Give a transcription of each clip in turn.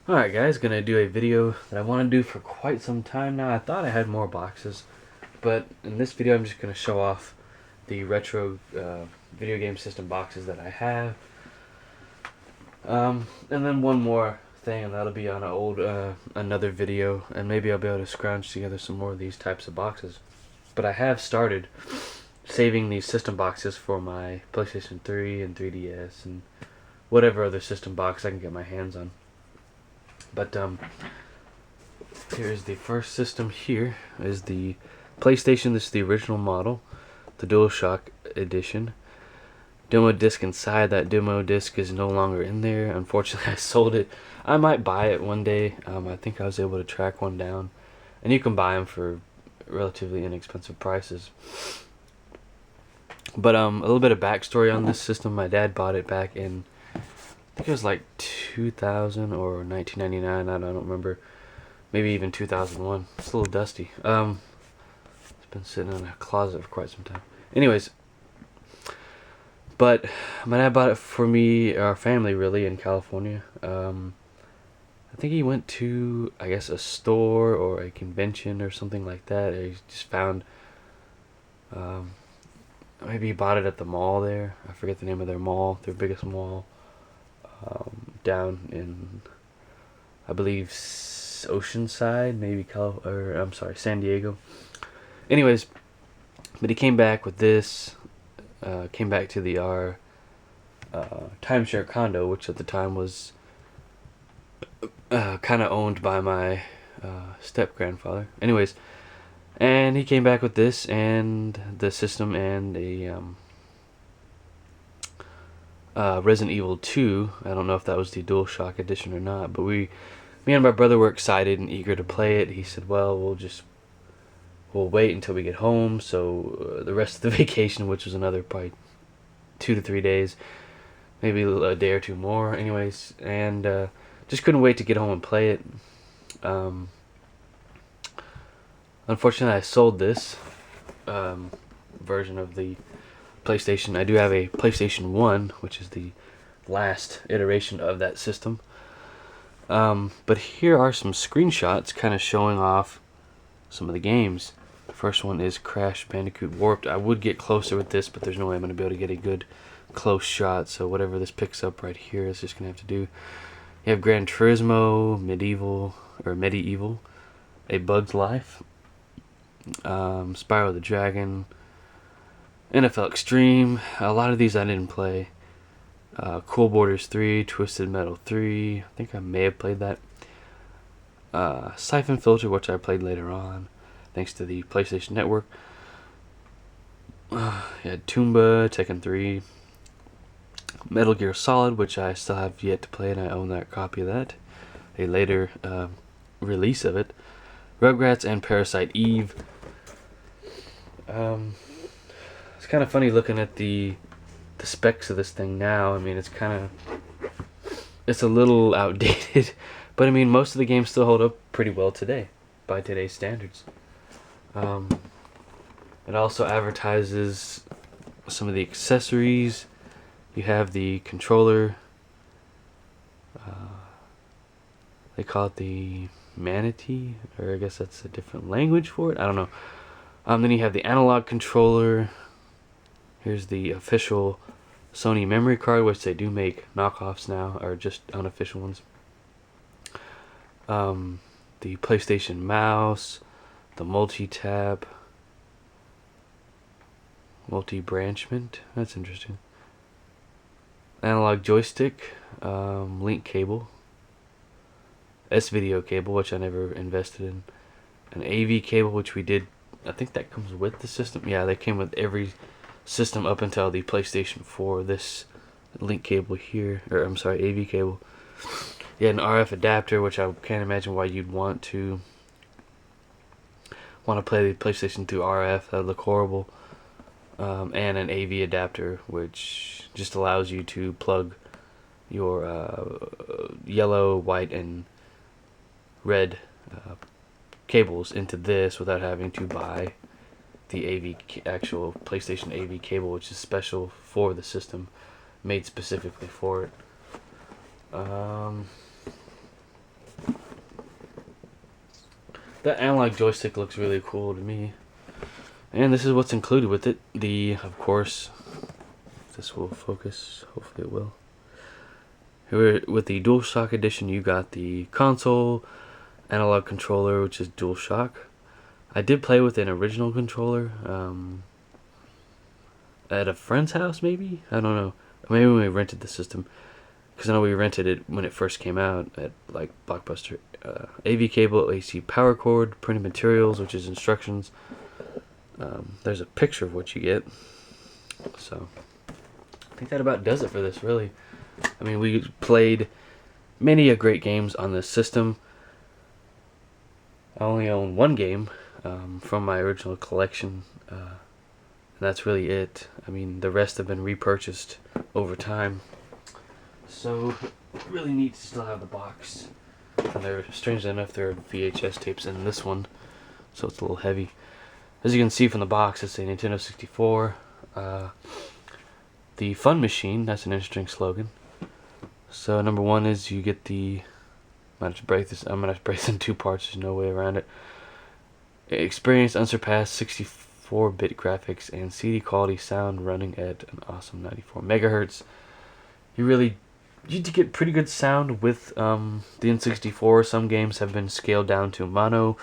Alright guys, gonna do a video that I want to do for quite some time now. I thought I had more boxes, but in this video I'm just gonna show off the retro video game system boxes that I have. And then one more thing, and that'll be on another video, and maybe I'll be able to scrounge together some more of these types of boxes. But I have started saving these system boxes for my PlayStation 3 and 3DS and whatever other system box I can get my hands on. But here's the first system. Here is the PlayStation. This is the original model, the DualShock edition. Demo disc inside. That demo disc is no longer in there. Unfortunately, I sold it. I might buy it one day. I think I was able to track one down, and you can buy them for relatively inexpensive prices. But a little bit of backstory on this system. My dad bought it back in, I think it was like 2000 or 1999. I don't remember. Maybe even 2001. It's a little dusty. It's been sitting in a closet for quite some time. Anyways, but my dad bought it for me, our family really, in California. I think he went to, I guess, a store or a convention or something like that. He just found, maybe he bought it at the mall there. I forget the name of their mall, their biggest mall, down in, I believe, Oceanside, maybe San Diego. Anyways, but he came back with this. Came back to our timeshare condo, which at the time was kind of owned by my step grandfather. Anyways, and he came back with this and the system and a Resident Evil 2. I don't know if that was the DualShock edition or not, but me and my brother were excited and eager to play it. He said, "Well, we'll wait until we get home." So the rest of the vacation, which was another probably 2 to 3 days, maybe a day or two more. Anyways, and just couldn't wait to get home and play it. Unfortunately, I sold this version of the PlayStation. I do have a PlayStation 1, which is the last iteration of that system. But here are some screenshots kind of showing off some of the games. The first one is Crash Bandicoot Warped. I would get closer with this, but there's no way I'm going to be able to get a good close shot, so whatever this picks up right here is just going to have to do. You have Gran Turismo, Medieval, A Bug's Life, Spyro the Dragon, NFL Extreme. A lot of these I didn't play. Cool Borders 3, Twisted Metal 3. I think I may have played that. Siphon Filter, which I played later on, thanks to the PlayStation Network. You had Toomba, Tekken 3, Metal Gear Solid, which I still have yet to play, and I own that copy of that. A later release of it. Rugrats and Parasite Eve. It's kind of funny looking at the specs of this thing now. I mean, it's a little outdated, but I mean, most of the games still hold up pretty well today, by today's standards. It also advertises some of the accessories. You have the controller. They call it the Manatee, or I guess that's a different language for it. I don't know. Then you have the analog controller. Here's the official Sony memory card, which they do make knockoffs now, or just unofficial ones. The PlayStation mouse, the multi-tab, multi-branchment. That's interesting. Analog joystick, link cable, S-video cable, which I never invested in, an AV cable, which we did. I think that comes with the system. Yeah, they came with every system up until the PlayStation 4. This link cable here, or I'm sorry, AV cable. Yeah, an RF adapter, which I can't imagine why you'd want to play the PlayStation through RF. That'd look horrible. And an AV adapter, which just allows you to plug your yellow, white, and red cables into this without having to buy the actual PlayStation AV cable, which is special for the system, made specifically for it. The analog joystick looks really cool to me. And this is what's included with it. Of course, if this will focus, hopefully it will. Here with the DualShock edition, you got the console, analog controller, which is DualShock. I did play with an original controller at a friend's house, maybe? I don't know. Maybe when we rented the system. Because I know we rented it when it first came out at like Blockbuster. AV cable, AC power cord, printed materials, which is instructions. There's a picture of what you get. So I think that about does it for this, really. I mean, we played many a great games on this system. I only own one game from my original collection, and that's really it. I mean, the rest have been repurchased over time. So, really neat to still have the box. And they're, strangely enough, there are VHS tapes in this one, so it's a little heavy. As you can see from the box, it's a Nintendo 64. The Fun Machine, that's an interesting slogan. So number one is you get the, I'm gonna break this in two parts, there's no way around it. Experience unsurpassed 64-bit graphics and CD quality sound running at an awesome 94 megahertz. You get pretty good sound with the N64. Some games have been scaled down to mono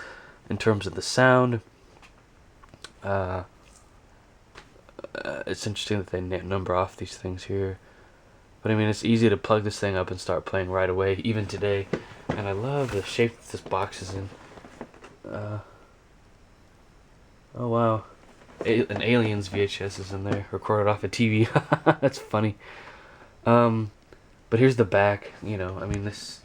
in terms of the sound. It's interesting that they number off these things here. But I mean, it's easy to plug this thing up and start playing right away, even today. And I love the shape that this box is in. Oh wow. An Aliens VHS is in there, recorded off a TV. That's funny. But here's the back, you know, I mean this...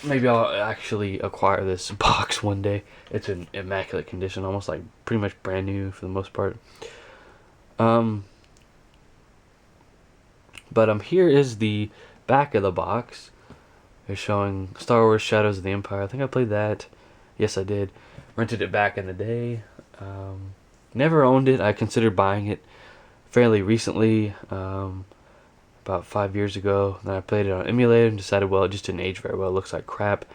Maybe I'll actually acquire this box one day. It's in immaculate condition, almost like pretty much brand new for the most part. But here is the back of the box. They're showing Star Wars Shadows of the Empire. I think I played that. Yes, I did. Rented it back in the day. Never owned it. I considered buying it fairly recently, about 5 years ago. Then I played it on emulator and decided, well, it just didn't age very well. It looks like crap,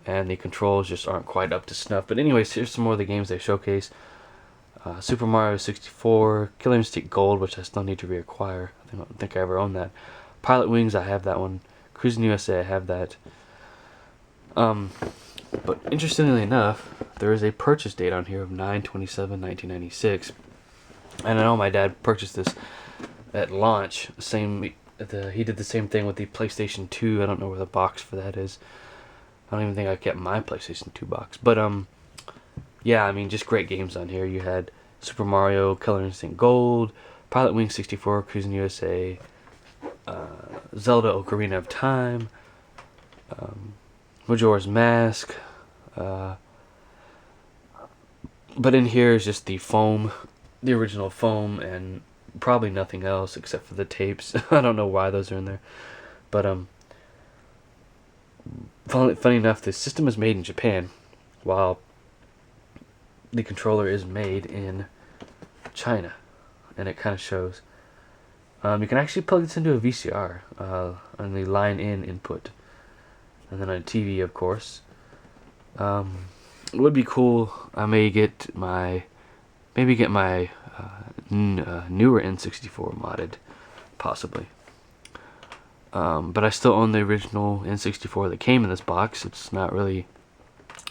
and the controls just aren't quite up to snuff. But anyways, here's some more of the games they showcase. Super Mario 64, Killer Instinct Gold, which I still need to reacquire. I don't think I ever owned that. Pilot Wings, I have that one. Cruising USA, I have that. But interestingly enough, there is a purchase date on here of 9/27/1996, and I know my dad purchased this at launch. He did the same thing with the PlayStation 2. I don't know where the box for that is. I don't even think I kept my PlayStation 2 box. But yeah, I mean, just great games on here. You had Super Mario, Killer Instinct Gold, Pilot Wings 64, Cruising USA, Zelda Ocarina of Time, Majora's Mask. But in here is just the foam, the original foam, and probably nothing else except for the tapes. I don't know why those are in there. But funny enough, the system is made in Japan, while the controller is made in China, and it kind of shows. You can actually plug this into a VCR on the line-in input, and then on a TV, of course. It would be cool. I may get my newer N64 modded, possibly. But I still own the original N64 that came in this box. It's not really,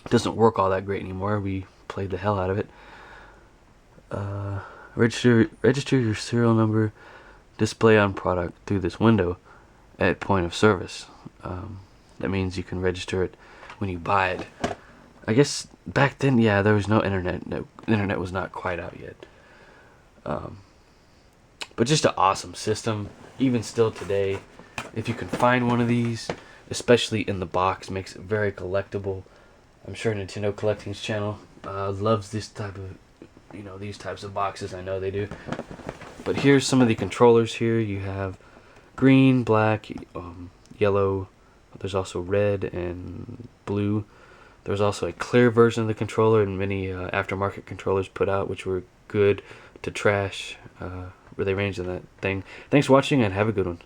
doesn't work all that great anymore. We played the hell out of it. Register your serial number, display on product through this window at point of service. That means you can register it when you buy it. I guess back then, yeah, there was no internet. The internet was not quite out yet. But just an awesome system, even still today. If you can find one of these, especially in the box, makes it very collectible. I'm sure Nintendo Collecting's channel loves this type of, these types of boxes. I know they do. But here's some of the controllers here. You have green, black, yellow. There's also red and blue. There's also a clear version of the controller, and many aftermarket controllers put out, which were good to trash. Where they range in that thing. Thanks for watching, and have a good one.